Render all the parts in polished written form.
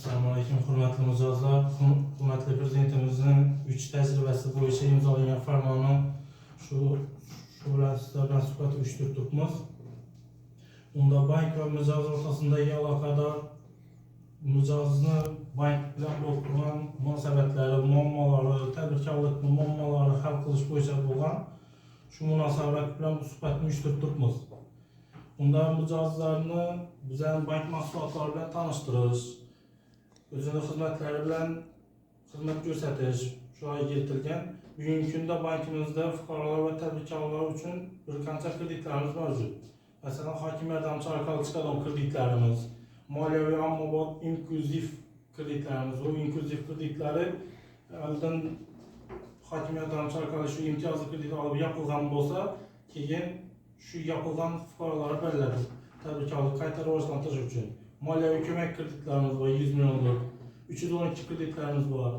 Assalamualaikum hurmatli mijozlar, hurmatli prezidentimizning 3 tajribasi bo'yicha imzolangan farmoni shu bilan sizlar bilan suhbat uyushtirdik. Unda bank va mijoz o'rtasidagi aloqada mijozni bank bilan bo'lib turgan munosabatlari, muammolari, tadbirkorlikning muammolari hal qilish bo'yicha bo'lgan shu munosabat bilan bu suhbatni uyushtirdik. Unda mijozlarni bizning bank mahsulotlari bilan tanishtirish, o'zini xizmatlari bilan xizmat ko'rsatish shularga kiritilgan. Bugungi kunda bankimizda fuqarolar va tadbirkorlar uchun bir qancha kreditlarimiz mavjud. Masalan, hokim yordamchi orqali chiqadigan kreditlarimiz, moliyaviy ommabop inklyuziv kreditlarimiz, bu inklyuziv kreditlari oldin hokim yordamchi orqali shu imtiyozli kredit olib yopilgan bo'lsa, keyin shu yopilgan fuqarolar beriladi. Tadbirkorlik qayta rivojlantirish uchun moliyaviy ko'mak kreditlarimiz var, 100 milyonlik, 312 kreditlarimiz var.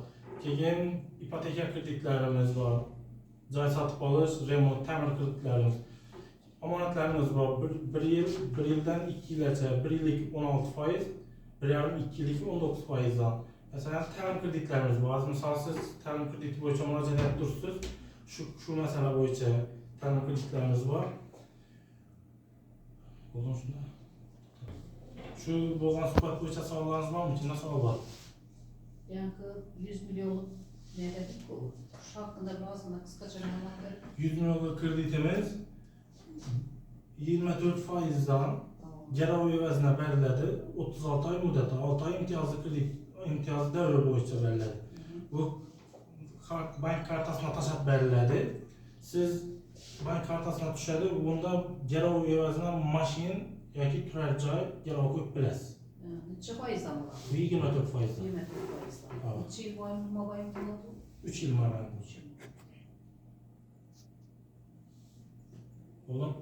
Keyin ipoteka kreditlarimiz var, joy sotib olish, remont, ta'mir kreditlarimiz. Omonatlarimiz var, 1 yildan 2 yilgacha 1 yillik 16%, 1,5 2 yillik 19%dan. Mesela ta'mir kreditlarimiz var. Misal siz ta'mir krediti bo'yicha murojaat etib turibsiz, shu masala bo'yicha ta'mir kreditlarimiz var. Bo'lgan shunda. Şu bo'lgan suhbat bo'yicha savollaringiz bormi? Kimda savol bor? Yankı 100 milyonluk ne dedik bu? Şu hakkında bazı kısaca ma'lumot berib. 100 milyonluk kreditimiz 24%dan garov evazına beriladi. 36 ay muddati, 6 ay imtiyozli kredit, imtiyozli davr bo'yicha beriladi. Bu bank kartasına tashlab beriladi. Siz bank kartasına tushadi, bunda garov evazına mashin yoki turar joy garov qo'yib berasiz. Neçe faizden var? 24%. 24 faizden. Neçe yıl mobayim bulundu? 3 yıl var. Oğlum.